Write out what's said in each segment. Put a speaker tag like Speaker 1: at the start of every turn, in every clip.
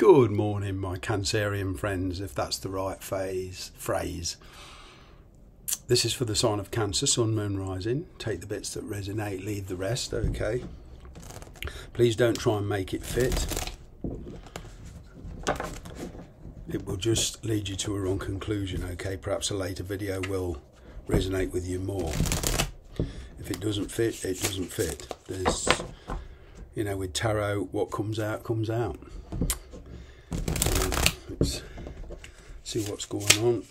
Speaker 1: Good morning, my Cancerian friends, if that's the right phrase. This is for the sign of Cancer, Sun, Moon, Rising. Take the bits that resonate, leave the rest, okay? Please don't try and make it fit. It will just lead you to a wrong conclusion, okay? Perhaps a later video will resonate with you more. If it doesn't fit, it doesn't fit. There's, you know, with tarot, what comes out, comes out. Let's see what's going on.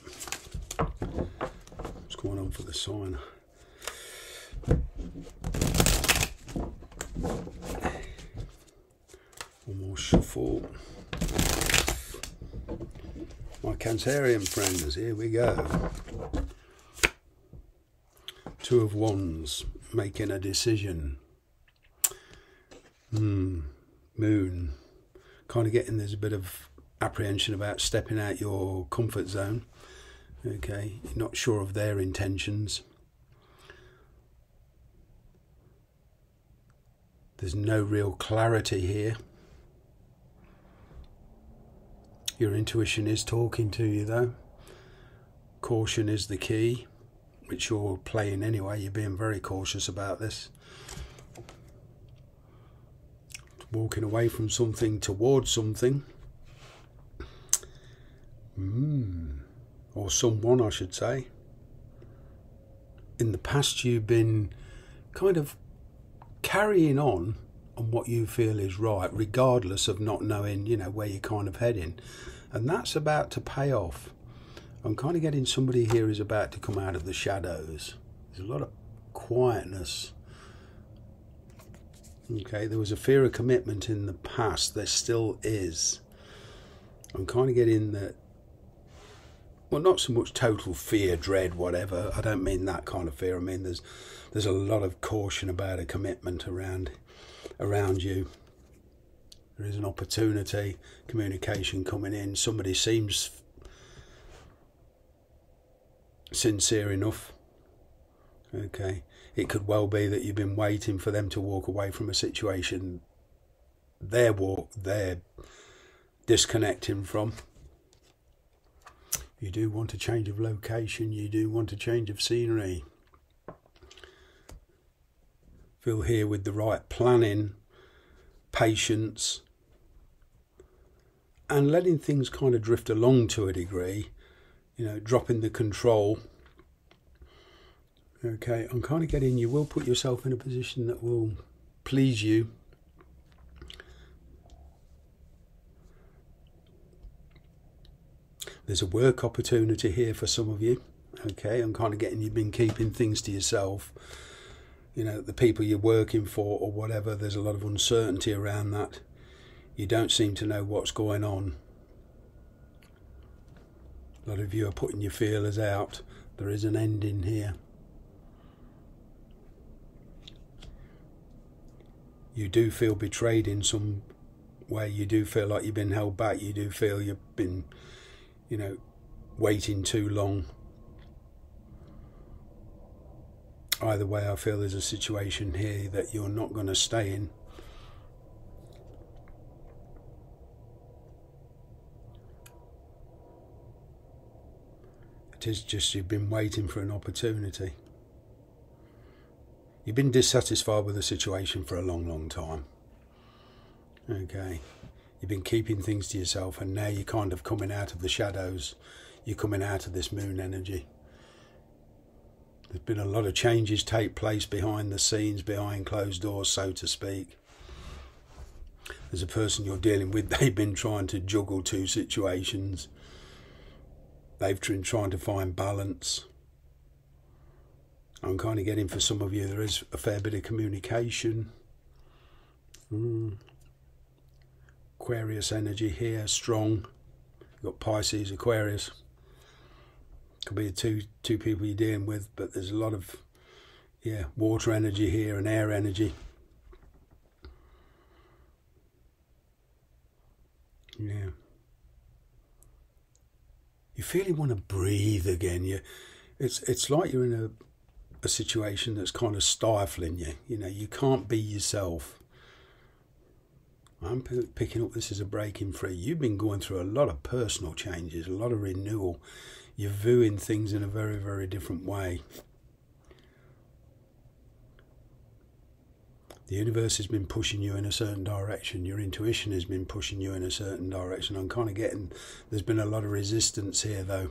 Speaker 1: What's going on for the sign? One more shuffle. My Cancerian friends, here we go. Two of Wands, making a decision. Moon, kind of getting, there's a bit of apprehension about stepping out your comfort zone. Okay, you're not sure of their intentions. There's no real clarity here. Your intuition is talking to you though. Caution is the key, which you're playing anyway. You're being very cautious about this. Walking away from something towards something. Or someone, I should say. In the past, you've been kind of carrying on what you feel is right, regardless of not knowing, you know, where you're kind of heading. And that's about to pay off. I'm kind of getting somebody here who's about to come out of the shadows. There's a lot of quietness. Okay, there was a fear of commitment in the past. There still is. I'm kind of getting that. Well, not so much total fear, dread, whatever. I don't mean that kind of fear. I mean there's a lot of caution about a commitment around you. There is an opportunity, communication coming in. Somebody seems sincere enough. Okay, it could well be that you've been waiting for them to walk away from a situation they're disconnecting from. You do want a change of location, you do want a change of scenery. Feel here with the right planning, patience, and letting things kind of drift along to a degree, you know, dropping the control. Okay, I'm kind of getting, you will put yourself in a position that will please you. There's a work opportunity here for some of you. Okay, I'm kind of getting, you've been keeping things to yourself. You know, the people you're working for or whatever, there's a lot of uncertainty around that. You don't seem to know what's going on. A lot of you are putting your feelers out. There is an ending here. You do feel betrayed in some way. You do feel like you've been held back. You do feel you've been, you know, waiting too long. Either way, I feel there's a situation here that you're not going to stay in. It is just you've been waiting for an opportunity. You've been dissatisfied with the situation for a long, long time. Okay. You've been keeping things to yourself, and now you're kind of coming out of the shadows. You're coming out of this moon energy. There's been a lot of changes take place behind the scenes, behind closed doors, so to speak. There's a person you're dealing with, they've been trying to juggle two situations. They've been trying to find balance. I'm kind of getting, for some of you, there is a fair bit of communication. Aquarius energy here, strong. You've got Pisces, Aquarius. Could be the two people you're dealing with, but there's a lot of, yeah, water energy here and air energy. Yeah. You feel you want to breathe again. It's like you're in a situation that's kind of stifling you. You know, you can't be yourself. I'm picking up this as a breaking free. You've been going through a lot of personal changes, a lot of renewal. You're viewing things in a very, very different way. The universe has been pushing you in a certain direction. Your intuition has been pushing you in a certain direction. I'm kind of getting, there's been a lot of resistance here though.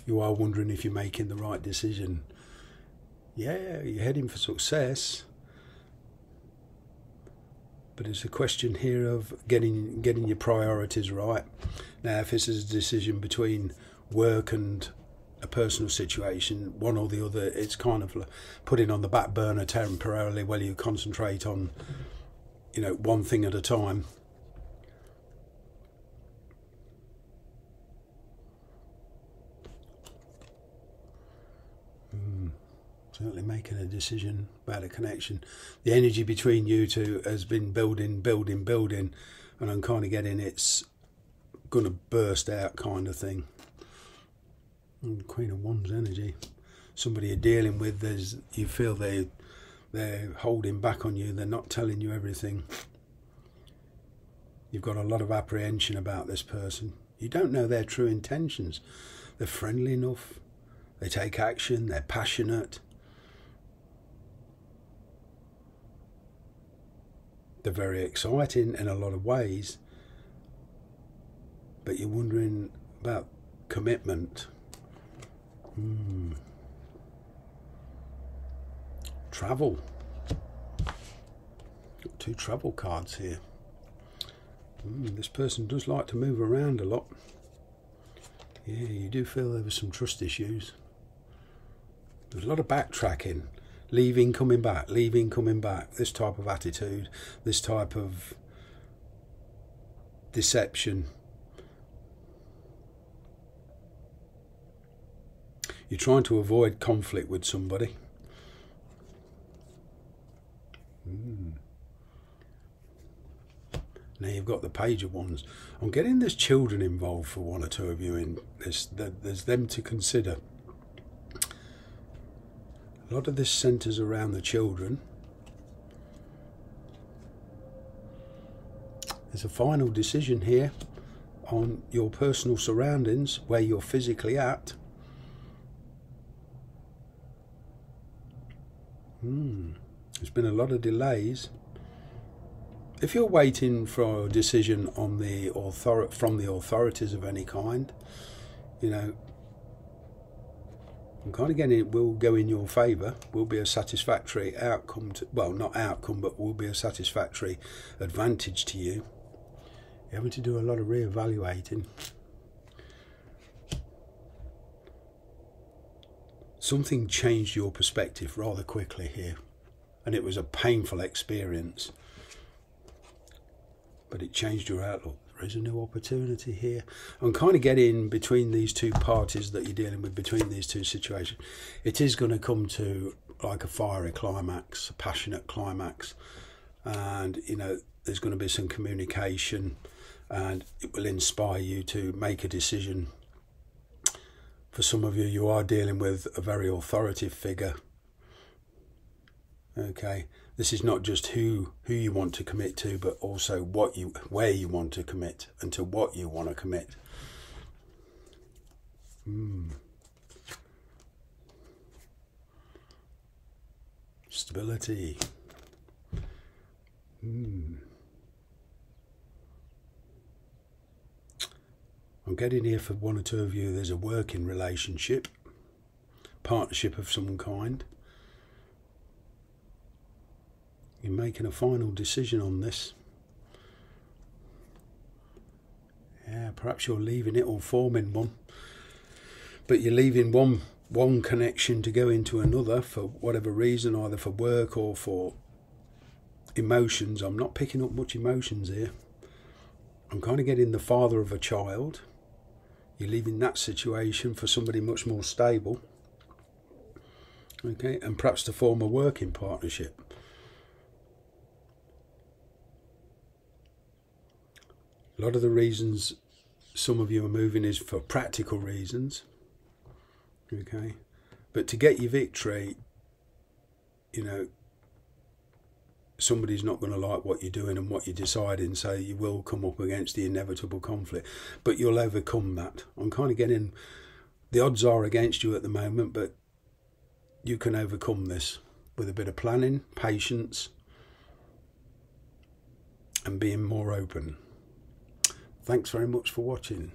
Speaker 1: You are wondering if you're making the right decision. Yeah, you're heading for success. But it's a question here of getting your priorities right. Now, if this is a decision between work and a personal situation, one or the other, it's kind of putting on the back burner temporarily while you concentrate on, you know, one thing at a time. Certainly making a decision about a connection. The energy between you two has been building, and I'm kind of getting it's going to burst out kind of thing. And Queen of Wands energy. Somebody you're dealing with, you feel they're holding back on you, they're not telling you everything. You've got a lot of apprehension about this person. You don't know their true intentions. They're friendly enough, they take action, they're passionate. They're very exciting in a lot of ways, but you're wondering about commitment. Travel. Got 2 travel cards here. This person does like to move around a lot. Yeah, you do feel there was some trust issues. There's a lot of backtracking. Leaving, coming back, leaving, coming back. This type of attitude, this type of deception. You're trying to avoid conflict with somebody. Now you've got the Page of Wands. I'm getting there's children involved for one or two of you in this. There's them to consider. A lot of this centres around the children. There's a final decision here on your personal surroundings, where you're physically at. There's been a lot of delays. If you're waiting for a decision on from the authorities of any kind, you know, I'm kind of getting it will go in your favour, will be a satisfactory outcome, well, not outcome, but will be a satisfactory advantage to you. You're having to do a lot of re-evaluating. Something changed your perspective rather quickly here, and it was a painful experience, but it changed your outlook. There is a new opportunity here. I'm kind of getting between these two parties that you're dealing with, between these two situations, it is going to come to like a fiery climax, a passionate climax, and you know there's going to be some communication, and it will inspire you to make a decision. For some of you, you are dealing with a very authoritative figure. Okay, this is not just who you want to commit to, but also where you want to commit and to what you want to commit. Stability. I'm getting here for one or two of you, there's a working relationship, partnership of some kind. You're making a final decision on this. Yeah, perhaps you're leaving it or forming one, but you're leaving one connection to go into another for whatever reason, either for work or for emotions. I'm not picking up much emotions here. I'm kind of getting the father of a child. You're leaving that situation for somebody much more stable. Okay, and perhaps to form a working partnership. A lot of the reasons some of you are moving is for practical reasons. Okay, but to get your victory, you know, somebody's not going to like what you're doing and what you're deciding, so you will come up against the inevitable conflict, but you'll overcome that. I'm kind of getting, the odds are against you at the moment, but you can overcome this with a bit of planning, patience, and being more open. Thanks very much for watching.